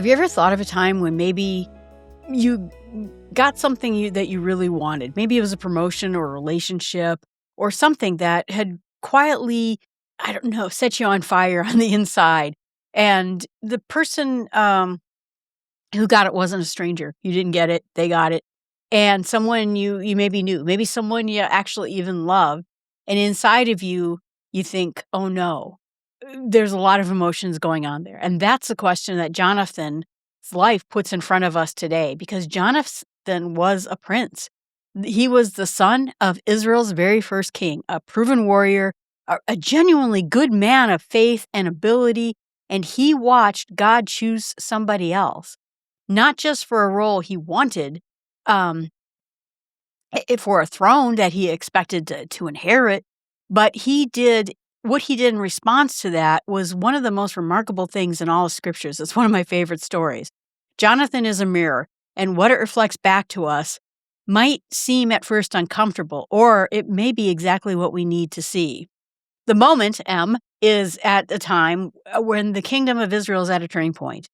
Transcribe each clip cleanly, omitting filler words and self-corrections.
Have you ever thought of a time when maybe you got something that you really wanted? Maybe it was a promotion or a relationship or something that had quietly, I don't know, set you on fire on the inside. And the person who got it wasn't a stranger. You didn't get it, they got it. And someone you maybe knew, maybe someone you actually even loved. And inside of you, you think, oh no, there's a lot of emotions going on there. And that's the question that Jonathan's life puts in front of us today, because Jonathan was a prince. He was the son of Israel's very first king, a proven warrior, a genuinely good man of faith and ability. And he watched God choose somebody else, not just for a role he wanted, for a throne that he expected to inherit, but what he did in response to that was one of the most remarkable things in all of scriptures. It's one of my favorite stories. Jonathan is a mirror, and what it reflects back to us might seem at first uncomfortable, or it may be exactly what we need to see. The moment, M, is at a time when the kingdom of Israel is at a turning point.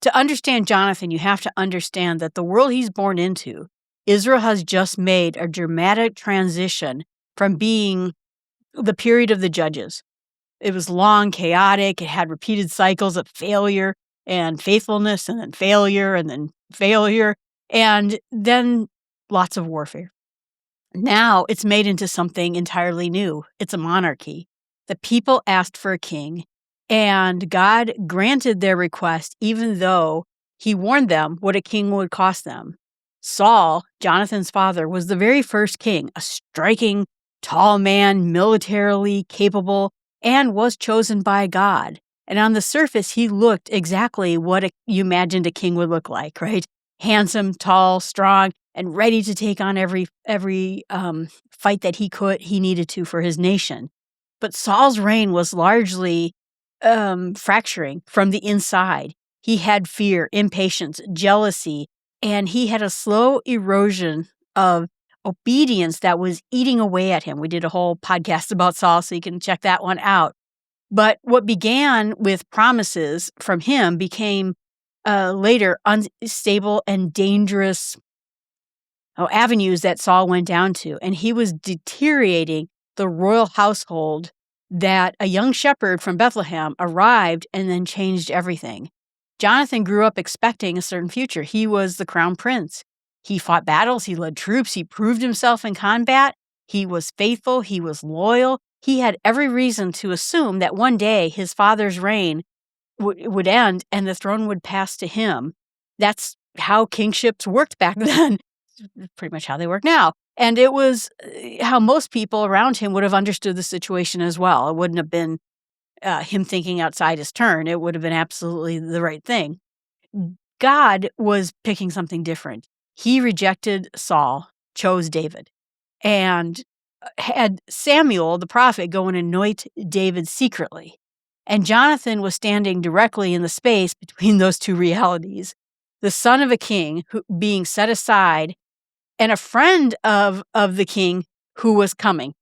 To understand Jonathan, you have to understand that the world he's born into, Israel has just made a dramatic transition from being the period of the judges. It was long, chaotic. It had repeated cycles of failure and faithfulness, and then failure, and then lots of warfare. Now it's made into something entirely new. It's a monarchy. The people asked for a king, and God granted their request, even though he warned them what a king would cost them. Saul, Jonathan's father, was the very first king, a striking, tall man, militarily capable, and was chosen by God. And on the surface, he looked exactly what you imagined a king would look like, right? Handsome, tall, strong, and ready to take on every fight that he needed to for his nation. But Saul's reign was largely fracturing from the inside. He had fear, impatience, jealousy, and he had a slow erosion of obedience that was eating away at him. We did a whole podcast about Saul, so you can check that one out. But what began with promises from him became later unstable and dangerous avenues that Saul went down to. And he was deteriorating the royal household that a young shepherd from Bethlehem arrived and then changed everything. Jonathan grew up expecting a certain future. He was the crown prince. He fought battles, he led troops, he proved himself in combat. He was faithful, he was loyal. He had every reason to assume that one day his father's reign would end and the throne would pass to him. That's how kingships worked back then. Pretty much how they work now. And it was how most people around him would have understood the situation as well. It wouldn't have been him thinking outside his turn. It would have been absolutely the right thing. God was picking something different. He rejected Saul, chose David, and had Samuel, the prophet, go and anoint David secretly. And Jonathan was standing directly in the space between those two realities. The son of a king being set aside, and a friend of the king who was coming.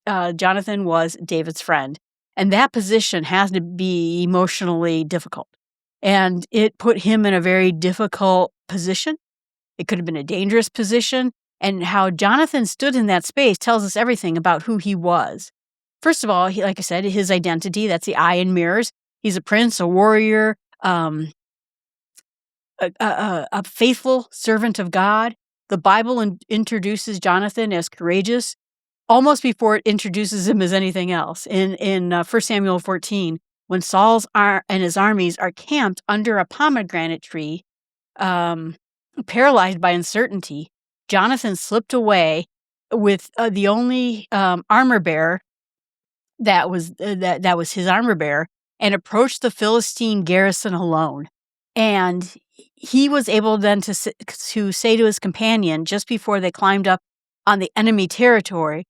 Jonathan was David's friend. And that position has to be emotionally difficult. And it put him in a very difficult position. It could have been a dangerous position. And how Jonathan stood in that space tells us everything about who he was. First of all, like I said, his identity, that's the eye in mirrors. He's a prince, a warrior, a faithful servant of God. The Bible introduces Jonathan as courageous almost before it introduces him as anything else. In 1 Samuel 14, when Saul and his armies are camped under a pomegranate tree, paralyzed by uncertainty, Jonathan slipped away with the only armor bearer that was his armor bearer, and approached the Philistine garrison alone. And he was able then to say to his companion, just before they climbed up on the enemy territory,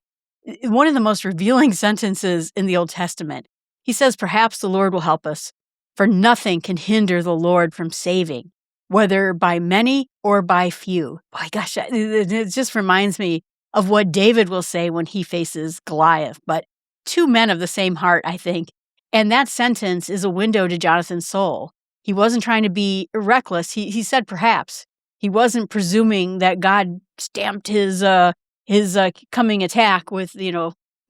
one of the most revealing sentences in the Old Testament. He says, "Perhaps the Lord will help us, for nothing can hinder the Lord from saving, whether by many or by few." My gosh, it just reminds me of what David will say when he faces Goliath. But two men of the same heart, I think. And that sentence is a window to Jonathan's soul. He wasn't trying to be reckless. He said perhaps. He wasn't presuming that God stamped his coming attack with,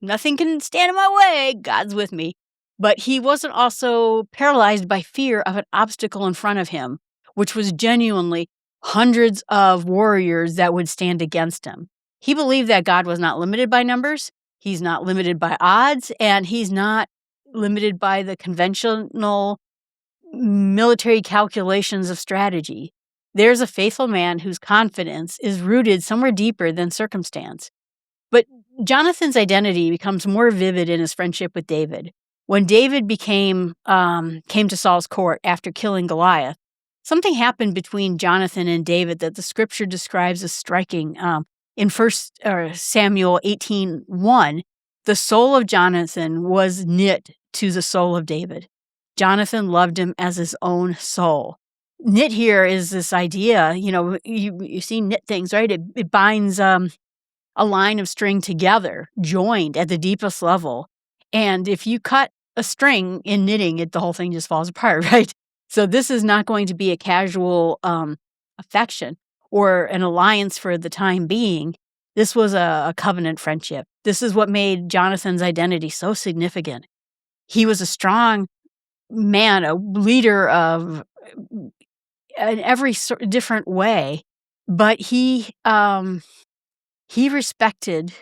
nothing can stand in my way. God's with me. But he wasn't also paralyzed by fear of an obstacle in front of him, which was genuinely hundreds of warriors that would stand against him. He believed that God was not limited by numbers. He's not limited by odds, and he's not limited by the conventional military calculations of strategy. There's a faithful man whose confidence is rooted somewhere deeper than circumstance. But Jonathan's identity becomes more vivid in his friendship with David. When David came to Saul's court after killing Goliath, something happened between Jonathan and David that the scripture describes as striking. In 1 Samuel 18:1, the soul of Jonathan was knit to the soul of David. Jonathan loved him as his own soul. Knit here is this idea, you see knit things, right? It binds a line of string together, joined at the deepest level. And if you cut a string in knitting, the whole thing just falls apart, right? So this is not going to be a casual affection or an alliance for the time being. This was a covenant friendship. This is what made Jonathan's identity so significant. He was a strong man, a leader of in every different way, but he respected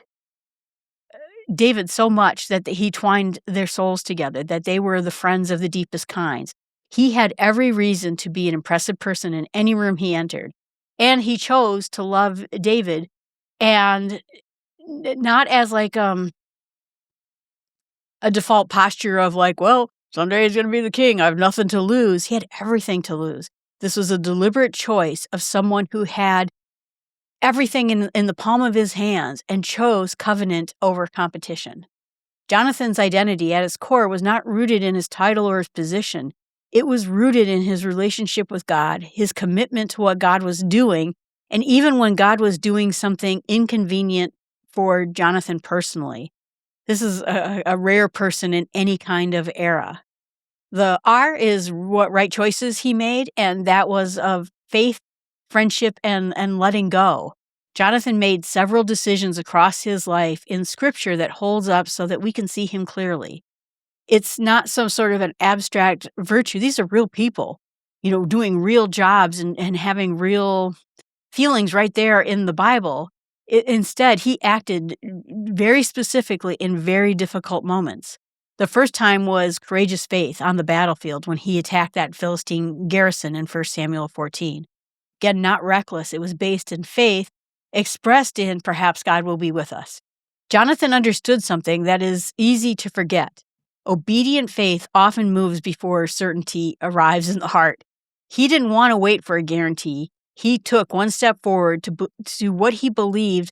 David so much that he twined their souls together, that they were the friends of the deepest kinds. He had every reason to be an impressive person in any room he entered, and he chose to love David, and not as like a default posture of like, well, someday he's going to be the king. I have nothing to lose. He had everything to lose. This was a deliberate choice of someone who had everything in the palm of his hands and chose covenant over competition. Jonathan's identity at its core was not rooted in his title or his position. It was rooted in his relationship with God, his commitment to what God was doing, and even when God was doing something inconvenient for Jonathan personally. This is a rare person in any kind of era. The R is what right choices he made, and that was of faith, friendship, and letting go. Jonathan made several decisions across his life in Scripture that holds up so that we can see him clearly. It's not some sort of an abstract virtue. These are real people, doing real jobs and having real feelings right there in the Bible. Instead, he acted very specifically in very difficult moments. The first time was courageous faith on the battlefield when he attacked that Philistine Garrison in 1 Samuel 14. Again, not reckless. It was based in faith, expressed in perhaps God will be with us. Jonathan understood something that is easy to forget. Obedient faith often moves before certainty arrives in the heart. He didn't want to wait for a guarantee. He took one step forward to what he believed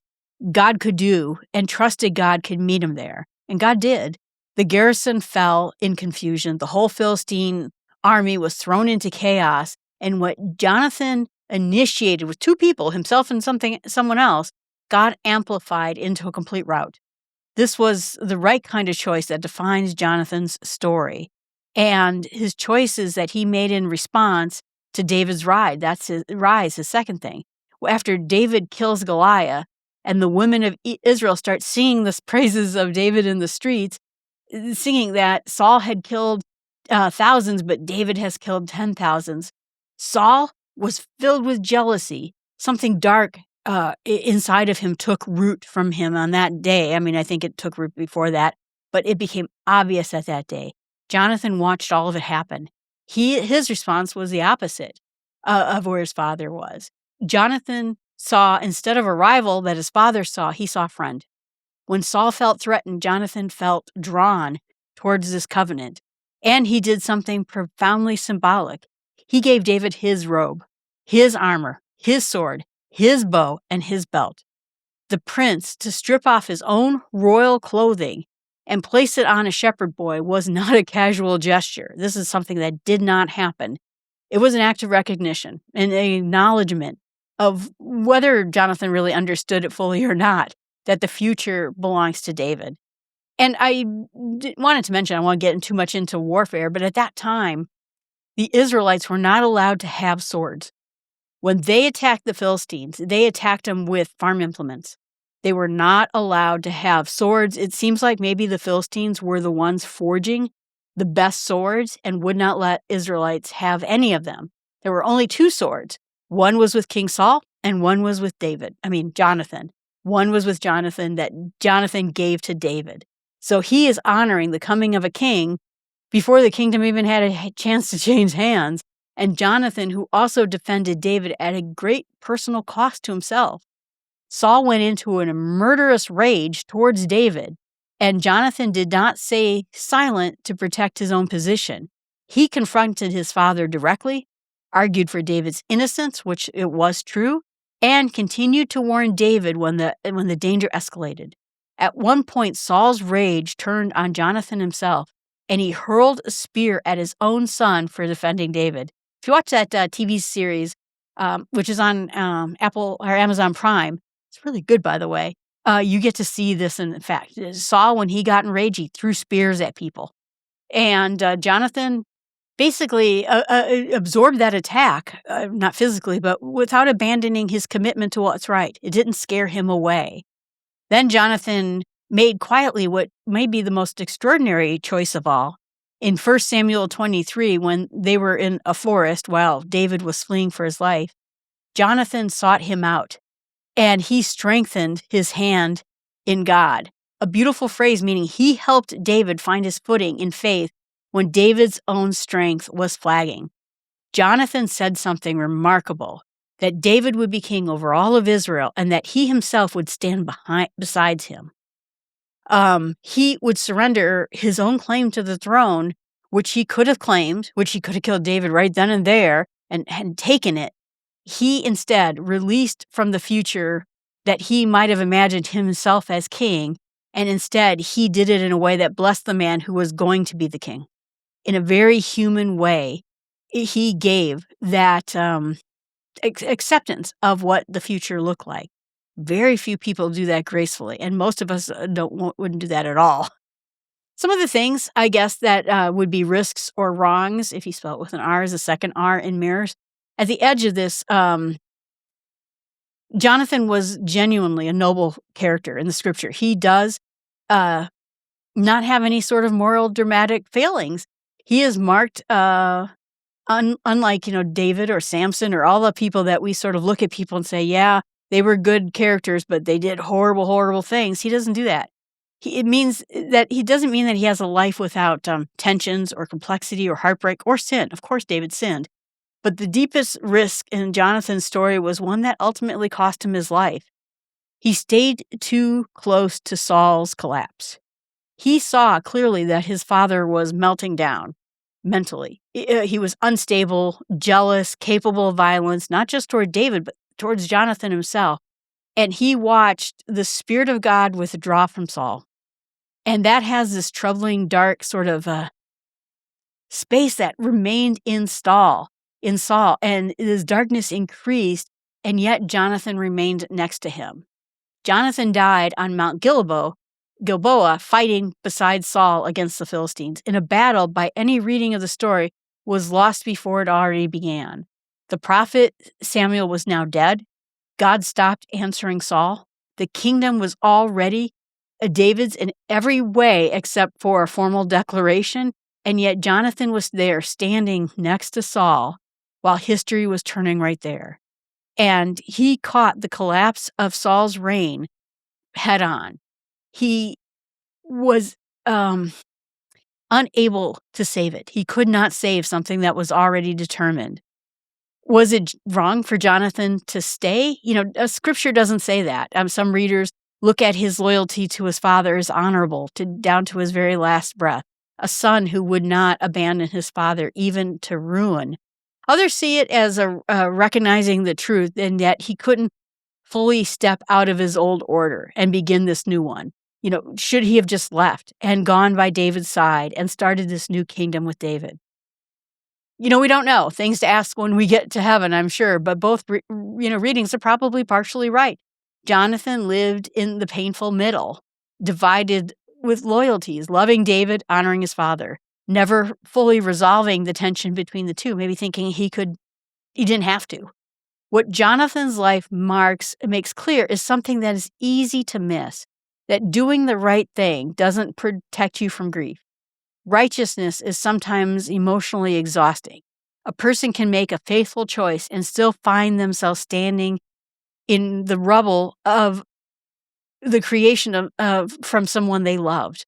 God could do and trusted God could meet him there. And God did. The garrison fell in confusion. The whole Philistine army was thrown into chaos. And what Jonathan initiated with two people, himself and someone else, God amplified into a complete rout. This was the right kind of choice that defines Jonathan's story. And his choices that he made in response to David's rise, his second thing. After David kills Goliath and the women of Israel start singing the praises of David in the streets, singing that Saul had killed thousands, but David has killed 10,000s. Saul was filled with jealousy. Something dark inside of him took root from him on that day. I mean, I think it took root before that, but it became obvious at that day. Jonathan watched all of it happen. His response was the opposite of where his father was. Jonathan saw, instead of a rival that his father saw, he saw a friend. When Saul felt threatened, Jonathan felt drawn towards this covenant. And he did something profoundly symbolic. He gave David his robe, his armor, his sword, his bow, and his belt. The prince, to strip off his own royal clothing and place it on a shepherd boy, was not a casual gesture. This is something that did not happen. It was an act of recognition and an acknowledgement of whether Jonathan really understood it fully or not, that the future belongs to David. And I wanted to mention, I won't get too much into warfare, but at that time, the Israelites were not allowed to have swords. When they attacked the Philistines, they attacked them with farm implements. They were not allowed to have swords. It seems like maybe the Philistines were the ones forging the best swords and would not let Israelites have any of them. There were only 2 swords. One was with King Saul and one was with Jonathan. One was with Jonathan that Jonathan gave to David. So he is honoring the coming of a king before the kingdom even had a chance to change hands. And Jonathan, who also defended David at a great personal cost to himself. Saul went into a murderous rage towards David, and Jonathan did not stay silent to protect his own position. He confronted his father directly, argued for David's innocence, which it was true, and continued to warn David when the danger escalated. At one point, Saul's rage turned on Jonathan himself, and he hurled a spear at his own son for defending David. If you watch that TV series, which is on Apple or Amazon Prime, it's really good, by the way. You get to see this in fact. Saul, when he got enraged, he threw spears at people. And Jonathan basically absorbed that attack, not physically, but without abandoning his commitment to what's right. It didn't scare him away. Then Jonathan made quietly what may be the most extraordinary choice of all. In 1 Samuel 23, when they were in a forest while David was fleeing for his life, Jonathan sought him out, and he strengthened his hand in God. A beautiful phrase meaning he helped David find his footing in faith when David's own strength was flagging. Jonathan said something remarkable, that David would be king over all of Israel and that he himself would stand beside him. He would surrender his own claim to the throne, which he could have claimed, which he could have killed David right then and there and taken it. He instead released from the future that he might have imagined himself as king, and instead he did it in a way that blessed the man who was going to be the king. In a very human way, he gave that acceptance of what the future looked like. Very few people do that gracefully, and most of us wouldn't do that at all. Some of the things, I guess, that would be risks or wrongs, if you spell it with an R as a second R in mirrors. At the edge of this, Jonathan was genuinely a noble character in the scripture. He does not have any sort of moral dramatic failings. He is marked, unlike David or Samson or all the people that we sort of look at people and say, yeah, they were good characters, but they did horrible, horrible things. He doesn't do that. He doesn't mean that he has a life without tensions or complexity or heartbreak or sin. Of course, David sinned. But the deepest risk in Jonathan's story was one that ultimately cost him his life. He stayed too close to Saul's collapse. He saw clearly that his father was melting down mentally. He was unstable, jealous, capable of violence, not just toward David, but towards Jonathan himself. And he watched the Spirit of God withdraw from Saul. And that has this troubling, dark sort of space that remained in Saul. And his darkness increased, and yet Jonathan remained next to him. Jonathan died on Mount Gilboa, fighting beside Saul against the Philistines, in a battle by any reading of the story was lost before it already began. The prophet Samuel was now dead. God stopped answering Saul. The kingdom was already David's in every way except for a formal declaration, and yet Jonathan was there standing next to Saul while history was turning right there. And he caught the collapse of Saul's reign head on. He was unable to save it. He could not save something that was already determined. Was it wrong for Jonathan to stay? Scripture doesn't say that. Some readers look at his loyalty to his father as honorable, down to his very last breath. A son who would not abandon his father even to ruin. Others see it as a recognizing the truth and that he couldn't fully step out of his old order and begin this new one. Should he have just left and gone by David's side and started this new kingdom with David? We don't know. Things to ask when we get to heaven, I'm sure, but both readings are probably partially right. Jonathan lived in the painful middle, divided with loyalties, loving David, honoring his father. never fully resolving the tension between the two, maybe thinking he didn't have to. What Jonathan's life makes clear is something that is easy to miss, that doing the right thing doesn't protect you from grief. Righteousness is sometimes emotionally exhausting. A person can make a faithful choice and still find themselves standing in the rubble of the creation from someone they loved.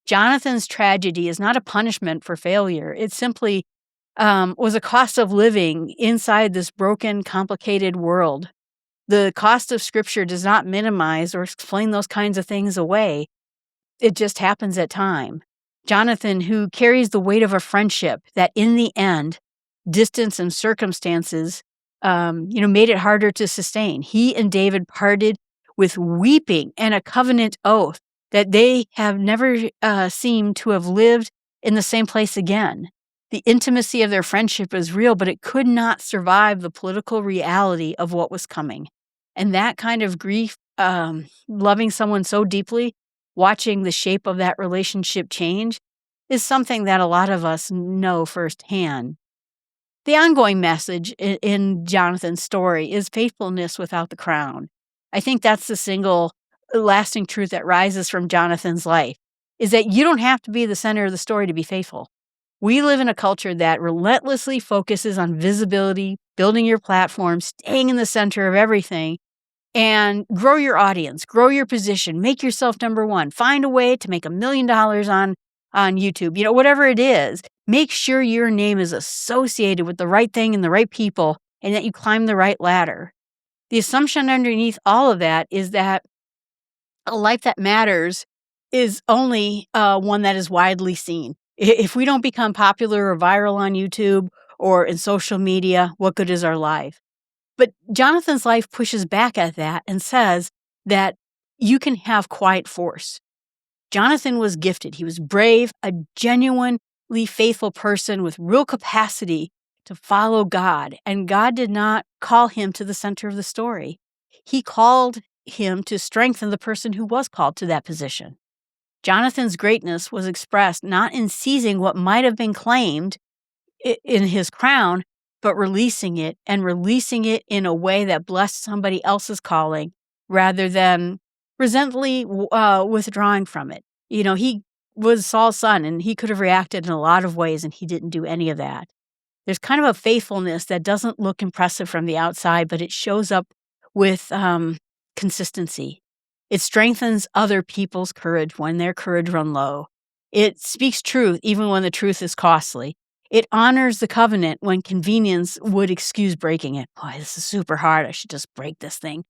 Jonathan's tragedy is not a punishment for failure. It simply was a cost of living inside this broken, complicated world. The cost of Scripture does not minimize or explain those kinds of things away. It just happens at time. Jonathan, who carries the weight of a friendship that in the end, distance and circumstances, made it harder to sustain. He and David parted with weeping and a covenant oath that they have never seemed to have lived in the same place again. The intimacy of their friendship is real, but it could not survive the political reality of what was coming. And that kind of grief, loving someone so deeply, watching the shape of that relationship change, is something that a lot of us know firsthand. The ongoing message in Jonathan's story is faithfulness without the crown. I think that's the single lasting truth that rises from Jonathan's life, is that you don't have to be the center of the story to be faithful. We live in a culture that relentlessly focuses on visibility, building your platform, staying in the center of everything, and grow your audience, grow your position, make yourself number one, find a way to make $1 million on YouTube, whatever it is. Make sure your name is associated with the right thing and the right people, and that you climb the right ladder. The assumption underneath all of that is that a life that matters is only one that is widely seen. If we don't become popular or viral on YouTube or in social media, what good is our life? But Jonathan's life pushes back at that and says that you can have quiet force. Jonathan was gifted. He was brave, a genuinely faithful person with real capacity to follow God. And God did not call him to the center of the story. He called him to strengthen the person who was called to that position. Jonathan's greatness was expressed not in seizing what might have been claimed in his crown, but releasing it in a way that blessed somebody else's calling rather than resentfully withdrawing from it. He was Saul's son, and he could have reacted in a lot of ways, and he didn't do any of that. There's kind of a faithfulness that doesn't look impressive from the outside, but it shows up with consistency. It strengthens other people's courage when their courage run low. It speaks truth even when the truth is costly. It honors the covenant when convenience would excuse breaking it. Boy, this is super hard. I should just break this thing.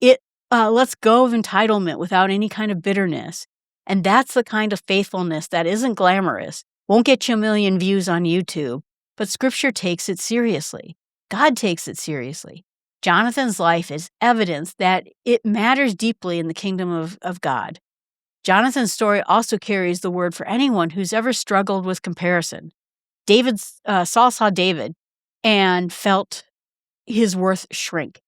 It lets go of entitlement without any kind of bitterness. And that's the kind of faithfulness that isn't glamorous, won't get you 1 million views on YouTube, but Scripture takes it seriously. God takes it seriously. Jonathan's life is evidence that it matters deeply in the kingdom of God. Jonathan's story also carries the word for anyone who's ever struggled with comparison. Saul saw David and felt his worth shrink.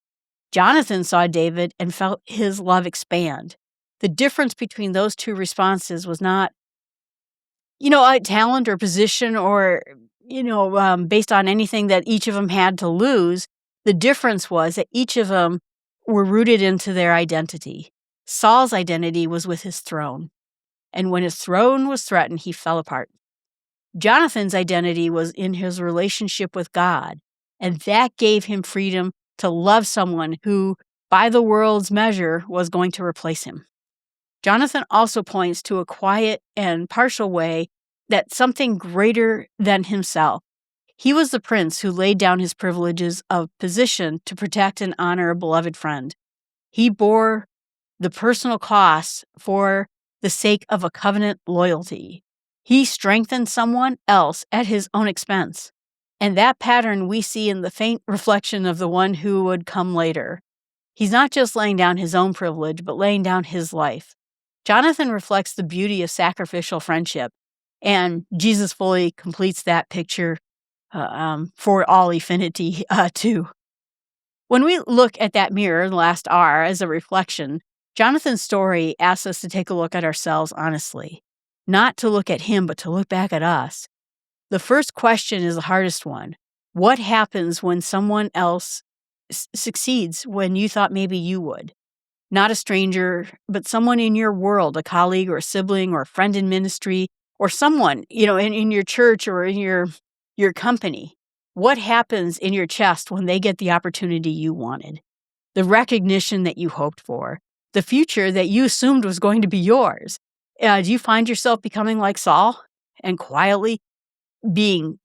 Jonathan saw David and felt his love expand. The difference between those two responses was not, a talent or position or, based on anything that each of them had to lose. The difference was that each of them were rooted into their identity. Saul's identity was with his throne. And when his throne was threatened, he fell apart. Jonathan's identity was in his relationship with God. And that gave him freedom to love someone who, by the world's measure, was going to replace him. Jonathan also points to a quiet and partial way that something greater than himself. He was the prince who laid down his privileges of position to protect and honor a beloved friend. He bore the personal costs for the sake of a covenant loyalty. He strengthened someone else at his own expense. And that pattern we see in the faint reflection of the one who would come later. He's not just laying down his own privilege, but laying down his life. Jonathan reflects the beauty of sacrificial friendship, and Jesus fully completes that picture for all infinity, too. When we look at that mirror, the last R, as a reflection, Jonathan's story asks us to take a look at ourselves honestly. Not to look at him, but to look back at us. The first question is the hardest one. What happens when someone else succeeds when you thought maybe you would? Not a stranger, but someone in your world, a colleague or a sibling or a friend in ministry or someone, in your church or in your company. What happens in your chest when they get the opportunity you wanted? The recognition that you hoped for, the future that you assumed was going to be yours. Do you find yourself becoming like Saul and quietly being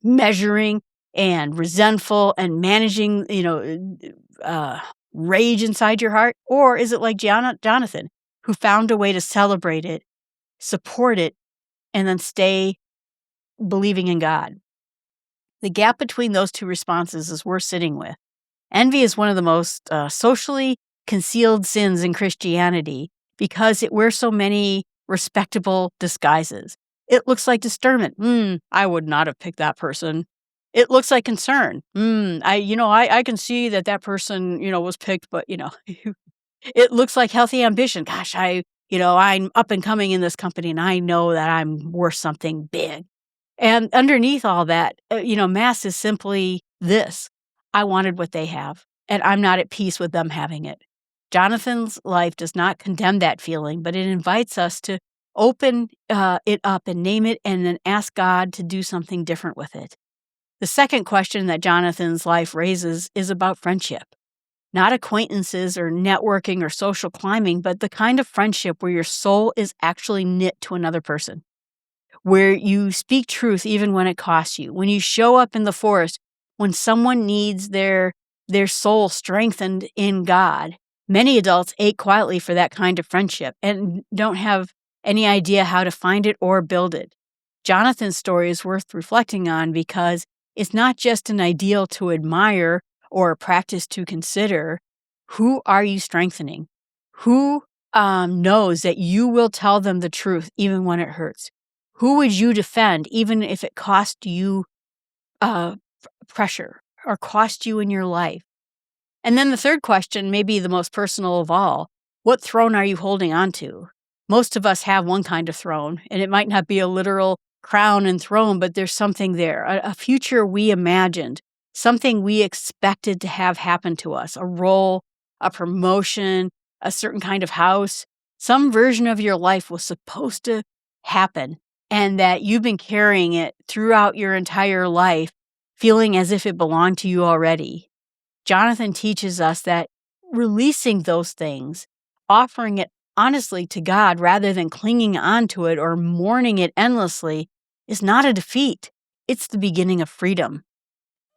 measuring and resentful and managing, rage inside your heart? Or is it like Jonathan, who found a way to celebrate it, support it, and then stay believing in God? The gap between those two responses is worth sitting with. Envy is one of the most socially concealed sins in Christianity because it wears so many respectable disguises. It looks like discernment. I would not have picked that person. It looks like concern. I can see that person, was picked, but, it looks like healthy ambition. Gosh, I'm up and coming in this company and I know that I'm worth something big. And underneath all that, mass is simply this. I wanted what they have, and I'm not at peace with them having it. Jonathan's life does not condemn that feeling, but it invites us to open it up and name it and then ask God to do something different with it. The second question that Jonathan's life raises is about friendship. Not acquaintances or networking or social climbing, but the kind of friendship where your soul is actually knit to another person, where you speak truth even when it costs you, when you show up in the forest, when someone needs their soul strengthened in God. Many adults ache quietly for that kind of friendship and don't have any idea how to find it or build it. Jonathan's story is worth reflecting on because it's not just an ideal to admire or a practice to consider. Who are you strengthening? Who knows that you will tell them the truth even when it hurts? Who would you defend even if it cost you pressure or cost you in your life? And then the third question, maybe the most personal of all, what throne are you holding on to? Most of us have one kind of throne, and it might not be a literal crown and throne, but there's something there, a future we imagined, something we expected to have happen to us, a role, a promotion, a certain kind of house. Some version of your life was supposed to happen, and that you've been carrying it throughout your entire life, feeling as if it belonged to you already. Jonathan teaches us that releasing those things, offering it honestly to God rather than clinging on to it or mourning it endlessly, is not a defeat. It's the beginning of freedom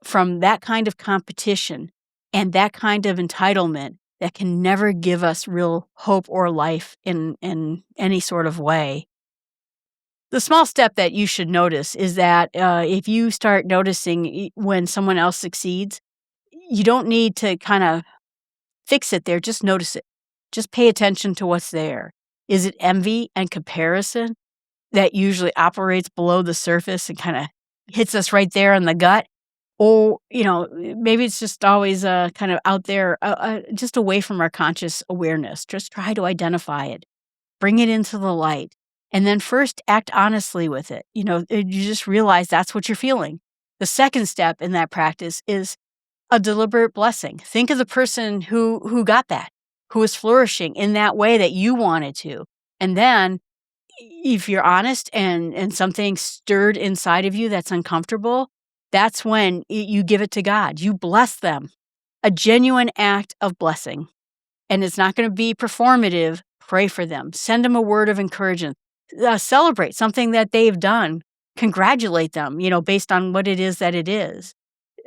from that kind of competition and that kind of entitlement that can never give us real hope or life in any sort of way. The small step that you should notice is that if you start noticing when someone else succeeds, you don't need to kind of fix it there. Just notice it. Just pay attention to what's there. Is it envy and comparison that usually operates below the surface and kind of hits us right there in the gut? Or, maybe it's just always kind of out there, just away from our conscious awareness. Just try to identify it. Bring it into the light. And then first act honestly with it. You just realize that's what you're feeling. The second step in that practice is a deliberate blessing. Think of the person who got that, who was flourishing in that way that you wanted to. And then if you're honest and something stirred inside of you that's uncomfortable, that's when you give it to God. You bless them. A genuine act of blessing. And it's not going to be performative. Pray for them. Send them a word of encouragement. Celebrate something that they've done. Congratulate them, based on what it is that it is.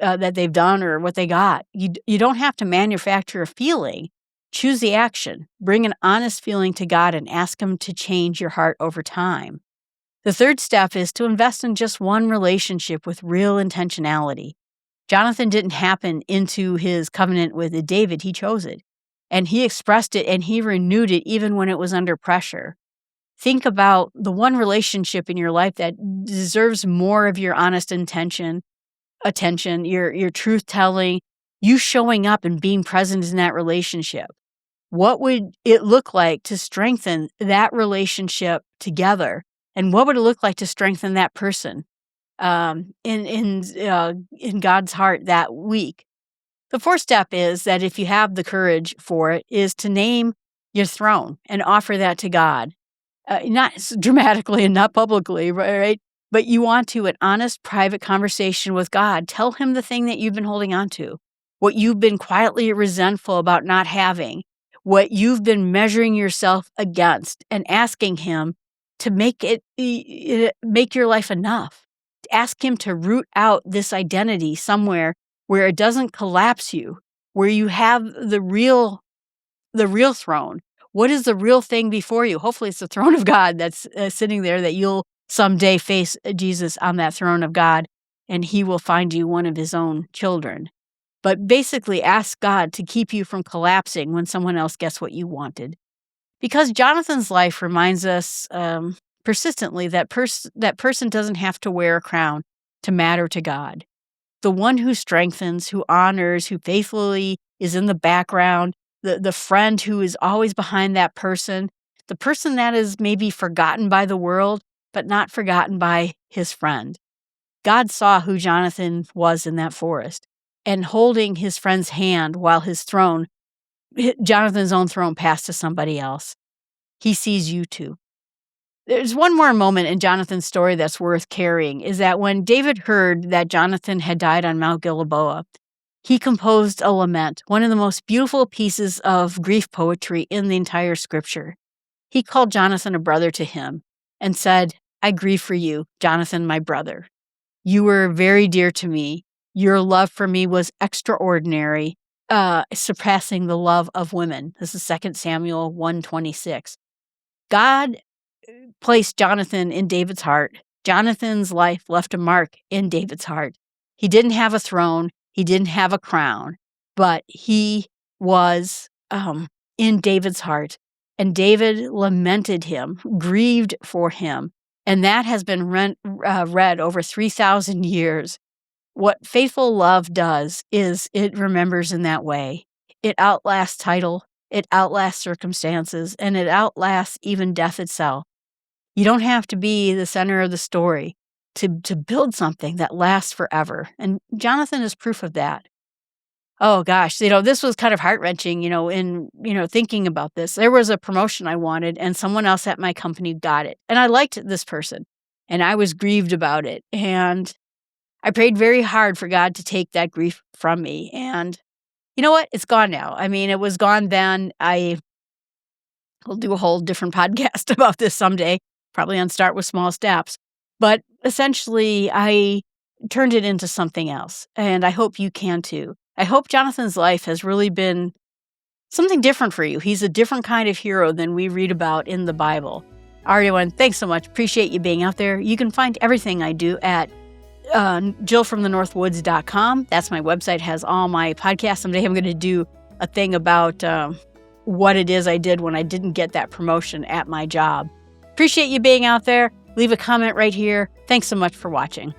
That they've done or what they got. You don't have to manufacture a feeling. Choose the action. Bring an honest feeling to God and ask Him to change your heart over time. The third step is to invest in just one relationship with real intentionality. Jonathan didn't happen into his covenant with David. He chose it. And he expressed it and he renewed it even when it was under pressure. Think about the one relationship in your life that deserves more of your honest attention, your truth-telling, you showing up and being present in that relationship. What would it look like to strengthen that relationship together? And what would it look like to strengthen that person? in God's heart that week. The fourth step is that if you have the courage for it, is to name your throne and offer that to God. Not dramatically and not publicly, right? But you want to, an honest, private conversation with God. Tell him the thing that you've been holding on to, what you've been quietly resentful about not having, what you've been measuring yourself against, and asking him to make your life enough. Ask him to root out this identity somewhere where it doesn't collapse you, where you have the real throne. What is the real thing before you? Hopefully it's the throne of God that's sitting there, that you'll someday face Jesus on that throne of God, and he will find you one of his own children. But basically ask God to keep you from collapsing when someone else gets what you wanted. Because Jonathan's life reminds us persistently that person doesn't have to wear a crown to matter to God. The one who strengthens, who honors, who faithfully is in the background, the friend who is always behind that person, the person that is maybe forgotten by the world, but not forgotten by his friend. God saw who Jonathan was in that forest, and holding his friend's hand while Jonathan's own throne passed to somebody else. He sees you too. There's one more moment in Jonathan's story that's worth carrying, is that when David heard that Jonathan had died on Mount Gilboa, he composed a lament, one of the most beautiful pieces of grief poetry in the entire scripture. He called Jonathan a brother to him and said, "I grieve for you, Jonathan, my brother. You were very dear to me. Your love for me was extraordinary, surpassing the love of women." This is 2 Samuel 1:26. God placed Jonathan in David's heart. Jonathan's life left a mark in David's heart. He didn't have a throne. He didn't have a crown, but he was in David's heart. And David lamented him, grieved for him. And that has been read over 3,000 years. What faithful love does is it remembers in that way. It outlasts title, it outlasts circumstances, and it outlasts even death itself. You don't have to be the center of the story to build something that lasts forever. And Jonathan is proof of that. Oh gosh, this was kind of heart-wrenching, in thinking about this. There was a promotion I wanted, and someone else at my company got it. And I liked this person, and I was grieved about it. And I prayed very hard for God to take that grief from me. And you know what? It's gone now. I mean, it was gone then. I will do a whole different podcast about this someday, probably on Start with Small Steps. But essentially, I turned it into something else, and I hope you can too. I hope Jonathan's life has really been something different for you. He's a different kind of hero than we read about in the Bible. All right, everyone, thanks so much. Appreciate you being out there. You can find everything I do at jillfromthenorthwoods.com. That's my website, has all my podcasts. Someday I'm going to do a thing about what it is I did when I didn't get that promotion at my job. Appreciate you being out there. Leave a comment right here. Thanks so much for watching.